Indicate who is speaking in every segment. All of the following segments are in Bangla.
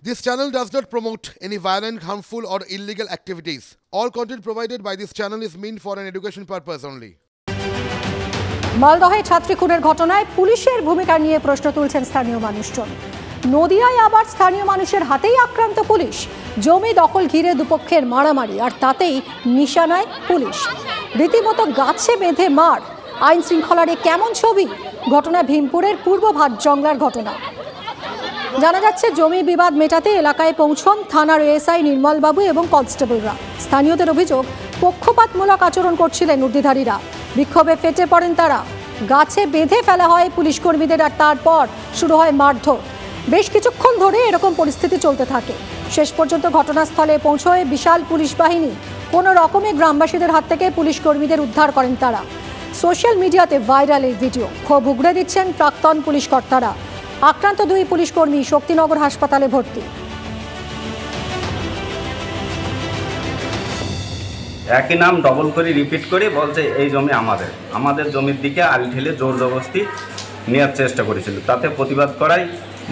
Speaker 1: This channel does not promote any violent, harmful, or illegal activities. All content provided by this channel is meant for an education purpose only.
Speaker 2: মালদহে ছাত্রী খুনের ঘটনায় পুলিশের ভূমিকা নিয়ে প্রশ্ন তুলছেন স্থানীয় মানুষজন। নদিয়ায় আবার স্থানীয় মানুষের হাতেই আক্রান্ত পুলিশ। জমি দখল ঘিরে দুপক্ষের মারামারি, আর তাতেই নিশানায় পুলিশ। রীতিমতো গাছে বেঁধে মার। আইন শৃঙ্খলার কেমন ছবি? ঘটনা ভীমপুরের পূর্ব ভাটজংলার ঘটনা। জানা যাচ্ছে জমি বিবাদ মেটাতে এলাকায় পৌঁছন থানার এএসআই নির্মলবাবু এবং কনস্টেবলরা। স্থানীয়দের অভিযোগ, পক্ষপাতমূলক আচরণ করছিলেন উর্দিধারীরা। বিক্ষোভে ফেটে পড়েন তারা। গাছে বেঁধে ফেলা হয় পুলিশ কর্মীদের, আর তারপর শুরু হয় মারধর। বেশ কিছুক্ষণ ধরে এরকম পরিস্থিতি চলতে থাকে। শেষ পর্যন্ত ঘটনাস্থলে পৌঁছয় বিশাল পুলিশ বাহিনী। কোনো রকমে গ্রামবাসীদের হাত থেকে পুলিশ কর্মীদের উদ্ধার করেন তারা। সোশ্যাল মিডিয়াতে ভাইরাল এই ভিডিও। ক্ষোভ উগড়ে দিচ্ছেন প্রাক্তন পুলিশ কর্তারা। আক্রান্ত দুই পুলিশ কর্মী শক্তিনগর হাসপাতালে ভর্তি।
Speaker 3: একই নাম ডবল করে রিপিট করে বলছে এই জমি আমাদের জমির দিকে আল ঠেলে জোর জবরদস্তি নেওয়ার চেষ্টা করেছিল। তাতে প্রতিবাদ করাই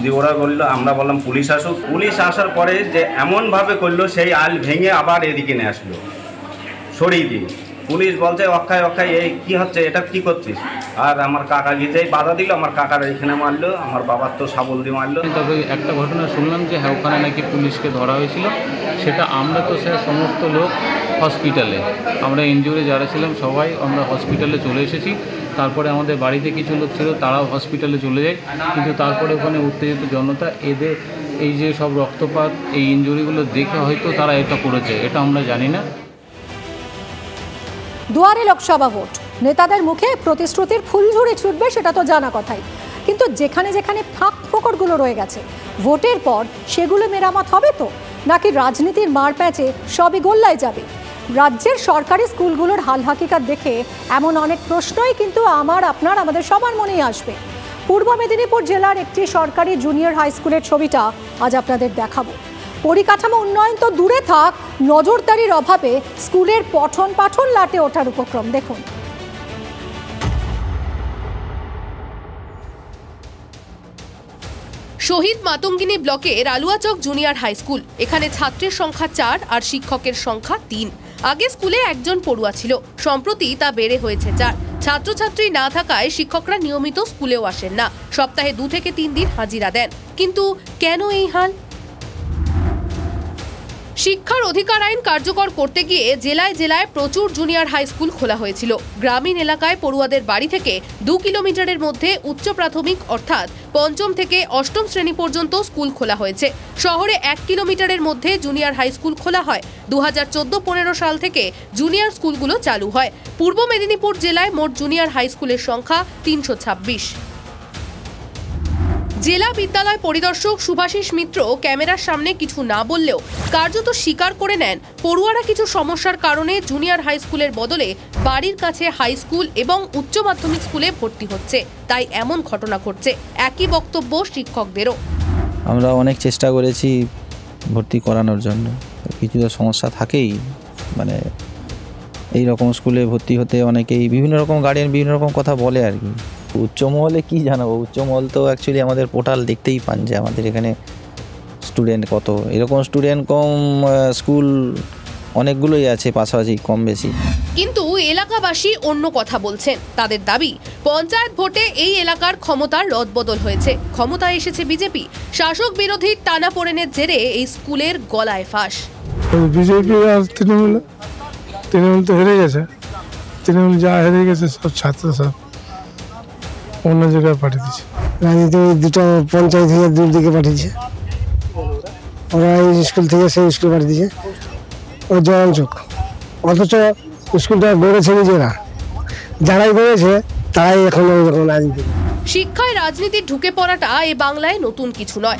Speaker 3: যে ওরা বললো, আমরা বললাম পুলিশ আসুক। পুলিশ আসার পরে যে এমনভাবে করলো, সেই আল ভেঙে আবার এদিকে নিয়ে আসলো সরিয়ে দিয়ে। পুলিশ বলছে অক্ষায় এই কী হচ্ছে, এটা কি করছিস? আর আমার কাকা গিয়েই বাধা দিল, আমার কাকার এখানে মারলো, আমার বাবার তো শাবল দিয়ে মারলো।
Speaker 4: তবে একটা ঘটনা শুনলাম যে হ্যাঁ ওখানে নাকি পুলিশকে ধরা হয়েছিল। সেটা আমরা তো স্যার সমস্ত লোক হসপিটালে, আমরা ইনজুরি যারা ছিলাম সবাই আমরা হসপিটালে চলে এসেছি। তারপরে আমাদের বাড়িতে কিছু লোক ছিল, তারাও হসপিটালে চলে যায়। কিন্তু তারপরে ওখানে উত্তেজিত জনতা এদের এই যে সব রক্তপাত, এই ইনজুরিগুলো দেখে হয়তো তারা এটা করেছে, এটা আমরা জানি না।
Speaker 2: দুয়ারে লোকসভা ভোট, নেতাদের মুখে প্রতিশ্রুতির ফুলঝুরি ছুটবে সেটা তো জানা কথাই। কিন্তু যেখানে যেখানে ফাঁক ফোকরগুলো রয়ে গেছে, ভোটের পর সেগুলো মেরামত হবে তো, নাকি রাজনীতির মারপ্যাচে সবই গোল্লায় যাবে? রাজ্যের সরকারি স্কুলগুলোর হাল হাকিকাত দেখে এমন অনেক প্রশ্নই কিন্তু আমাদের সবার মনেই আসবে। পূর্ব মেদিনীপুর জেলার একটি সরকারি জুনিয়র হাই স্কুলের ছবিটা আজ আপনাদের দেখাবো। পরিকাঠামো উন্নয়ন তো দূরে থাক, নজরদারির অভাবে স্কুলের পঠন পাঠন লাটে ওঠার উপক্রম দেখুন।
Speaker 5: শহীদ মাতঙ্গিনী ব্লকের আলুয়াচক জুনিয়র হাই স্কুল। এখানে ছাত্রের সংখ্যা 4 আর শিক্ষকের সংখ্যা 3। আগে স্কুলে একজন পড়ুয়া ছিল, সম্প্রতি তা বেড়ে হয়েছে 4। ছাত্রছাত্রী না থাকায় শিক্ষকরা নিয়মিত স্কুলেও আসেন না, সপ্তাহে 2 থেকে 3 দিন হাজিরা দেন। কিন্তু কেন এই হাল? শিক্ষার অধিকার আইন কার্যকর করতে গিয়ে জেলায় জেলায় প্রচুর জুনিয়র হাই স্কুল খোলা হয়েছিল। গ্রামীণ এলাকায় পড়ুয়াদের বাড়ি থেকে 2 কিলোমিটারের মধ্যে উচ্চ প্রাথমিক অর্থাৎ 5ম থেকে 8ম শ্রেণী পর্যন্ত স্কুল খোলা হয়েছে। শহরে 1 কিলোমিটারের মধ্যে জুনিয়র হাই স্কুল খোলা হয়। 2014-15 সাল থেকে জুনিয়র স্কুলগুলো চালু হয়। পূর্ব মেদিনীপুর জেলায় মোট জুনিয়র হাই স্কুলের সংখ্যা 326। জেলা বিদ্যালয় পরিদর্শক শুভাশিস মিত্র ক্যামেরার সামনে কিছু না বললেও কার্যত স্বীকার করে নেন, পড়ুয়ারা কিছু সমস্যার কারণে জুনিয়র হাই স্কুলের বদলে বাড়ির কাছে হাই স্কুল এবং উচ্চ মাধ্যমিক স্কুলে ভর্তি হচ্ছে, তাই এমন ঘটনা ঘটছে। একই বক্তব্য শিক্ষকদেরও।
Speaker 6: আমরা অনেক চেষ্টা করেছি ভর্তি করানোর জন্য, কিছু তো সমস্যা থাকেই। মানে এই রকম স্কুলে ভর্তি হতে অনেকেই বিভিন্ন রকম গার্ডিয়ান বিভিন্ন রকম কথা বলে আর কি। উচ্চমহলে কি জানাবো, উচ্চমহল তো অ্যাকচুয়ালি আমাদের পোর্টাল দেখতেই পান যে আমাদের এখানে স্টুডেন্ট কত। এরকম স্টুডেন্ট কম স্কুল অনেকগুলোই আছে পাশাপাশি কম বেশি।
Speaker 5: কিন্তু এলাকাবাসী অন্য কথা বলছেন। তাদের দাবি, পঞ্চায়েত ভোটে এই এলাকার ক্ষমতার রদবদল হয়েছে, ক্ষমতায় এসেছে বিজেপি। শাসক বিরোধীর টানাপোড়েনের জেরে এই স্কুলের গলায় ফাঁস।
Speaker 7: বিজেপি আর তৃণমূল তো হেরে গেছে। তৃণমূল যা হেরে গেছে সব ছাত্র সব অন্য জায়গায় পাঠিয়ে দিচ্ছে। রাজনীতি 2টা পঞ্চায়েত থেকে দূর দিকে পাঠিয়েছে। ওরা এই স্কুল থেকে সেই স্কুল পাঠিয়ে দিচ্ছে, ও জয়ঞ্চক। অথচ স্কুলটা গড়েছে নিজেরা, যারাই গড়েছে তারাই এখন রাজনীতি।
Speaker 5: শিক্ষায় রাজনীতি ঢুকে পড়াটা এ বাংলায় নতুন কিছু নয়।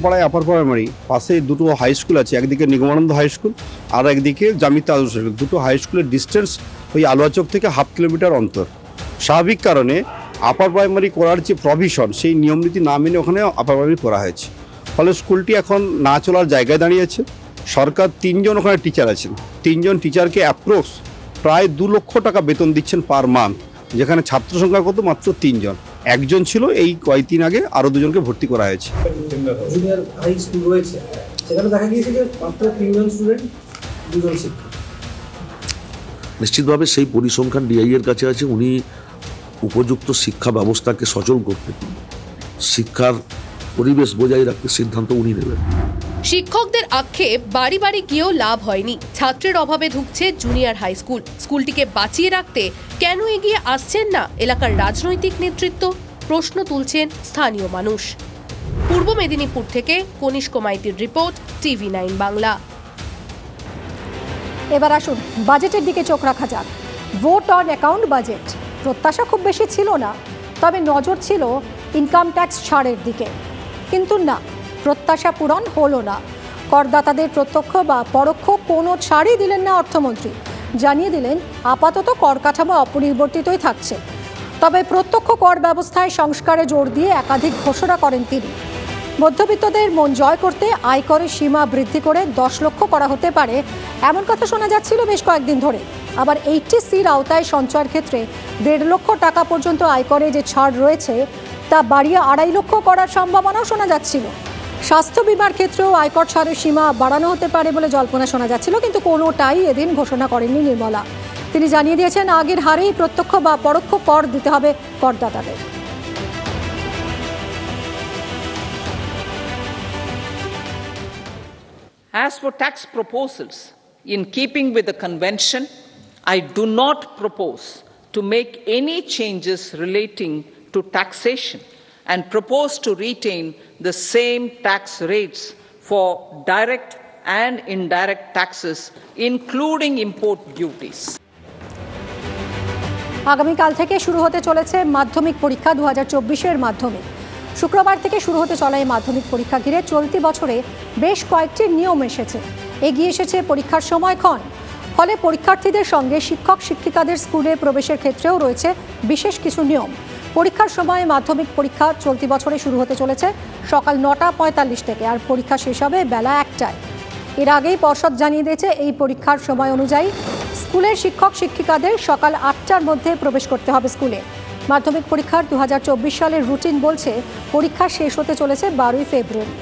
Speaker 8: পাড়ায় আপার প্রাইমারি পাশে 2টো হাই স্কুল আছে, একদিকে নিগমানন্দ হাই স্কুল আর একদিকে জামিতা আদর্শ স্কুল। 2টো হাই স্কুলের ডিস্টেন্স ওই আলুয়াচক থেকে 1/2 কিলোমিটার অন্তর। স্বাভাবিক কারণে আপার প্রাইমারি করার যে প্রভিশন, সেই নিয়মনীতি না মেনে ওখানে আপার প্রাইমারি করা হয়েছে। ফলে স্কুলটি এখন না চলার জায়গায় দাঁড়িয়েছে। সরকার 3 জন ওখানে টিচার আছেন, 3 জন টিচারকে অ্যাপ্রক্স প্রায় 2 লক্ষ টাকা বেতন দিচ্ছেন পার মান্থ, যেখানে ছাত্র সংখ্যা কত মাত্র 3 জন। একজন ছিল, এই কয়েকদিন আগে আরও দুজনকে ভর্তি করা হয়েছে।
Speaker 9: জুনিয়র হাই স্কুল রয়েছে, সেখানে দেখা গিয়েছে যে মাত্র 3 জন স্টুডেন্ট, 2 জন শিক্ষক।
Speaker 10: নিশ্চিতভাবে সেই পরিসংখ্যান ডিআই এর কাছে আছে। উনি উপযুক্ত শিক্ষা ব্যবস্থাকে সচল করতে, শিক্ষার পরিবেশ বজায় রাখতে সিদ্ধান্ত উনি নেবেন।
Speaker 5: শিক্ষকদের আক্ষেপ, বাড়ি বাড়ি গিয়েও লাভ হয়নি। ছাত্রের অভাবে ধুঁকছে জুনিয়র হাই স্কুল। স্কুলটিকে বাঁচিয়ে রাখতে কেন এগিয়ে আসছেন না এলাকার রাজনৈতিক নেতৃত্ব? প্রশ্ন তুলছেন স্থানীয় মানুষ। পূর্ব মেদিনীপুর থেকে কনিষ্ক মাইতির রিপোর্ট, TV9 বাংলা।
Speaker 2: এবার আসুন বাজেটের দিকে চোখ রাখা যাক। ভোট অন অ্যাকাউন্ট বাজেট, প্রত্যাশা খুব বেশি ছিল না, তবে নজর ছিল ইনকাম ট্যাক্স ছাড়ের দিকে। কিন্তু না, প্রত্যাশা পূরণ হলো না। করদাতাদের প্রত্যক্ষ বা পরোক্ষ কোনো ছাড়ই দিলেন না অর্থমন্ত্রী। জানিয়ে দিলেন আপাতত কর কাঠামো অপরিবর্তিতই থাকছে, তবে প্রত্যক্ষ কর ব্যবস্থায় সংস্কারে জোর দিয়ে একাধিক ঘোষণা করেন তিনি। মধ্যবিত্তদের মন জয় করতে আয়করের সীমা বৃদ্ধি করে 10 লক্ষ করা হতে পারে, এমন কথা শোনা যাচ্ছিল বেশ কয়েকদিন ধরে। আবার 80Cর আওতায় সঞ্চয়ের ক্ষেত্রে 1.5 লক্ষ টাকা পর্যন্ত আয়করে যে ছাড় রয়েছে তা বাড়িয়ে 2.5 লক্ষ করার সম্ভাবনাও শোনা যাচ্ছিল। স্বাস্থ্য বিমার ক্ষেত্রেও আয়কর ছাড়ের সীমা বাড়ানো হতে পারে বলে জল্পনা শোনা যাচ্ছিল, কিন্তু কোনোটাই এদিন ঘোষণা করেননি নির্মলা। তিনি জানিয়ে দিয়েছেন আগের হারেই প্রত্যক্ষ বা পরোক্ষ কর দিতে হবে করদাতাদের।
Speaker 11: As for tax proposals, in keeping with the convention, I do not propose to make any changes relating to taxation and propose to retain the same tax rates for direct and indirect taxes, including import duties.
Speaker 2: আগামীকাল থেকে শুরু হতে চলেছে মাধ্যমিক পরীক্ষা 2024-এর মাধ্যমিক। শুক্রবার থেকে শুরু হতে চলা এই মাধ্যমিক পরীক্ষা ঘিরে চলতি বছরে বেশ কয়েকটি নিয়ম এসেছে। এগিয়ে এসেছে পরীক্ষার সময়ক্ষণ। ফলে পরীক্ষার্থীদের সঙ্গে শিক্ষক শিক্ষিকাদের স্কুলে প্রবেশের ক্ষেত্রেও রয়েছে বিশেষ কিছু নিয়ম। পরীক্ষার সময় মাধ্যমিক পরীক্ষা চলতি বছরে শুরু হতে চলেছে সকাল 9:45 থেকে, আর পরীক্ষা শেষ হবে বেলা 1টায়। এর আগেই পর্ষদ জানিয়ে দিয়েছে এই পরীক্ষার সময় অনুযায়ী স্কুলের শিক্ষক শিক্ষিকাদের সকাল 8টার মধ্যে প্রবেশ করতে হবে স্কুলে। মাধ্যমিক পরীক্ষার 2024 সালের রুটিন বলছে পরীক্ষা শেষ হতে চলেছে 12ই ফেব্রুয়ারি।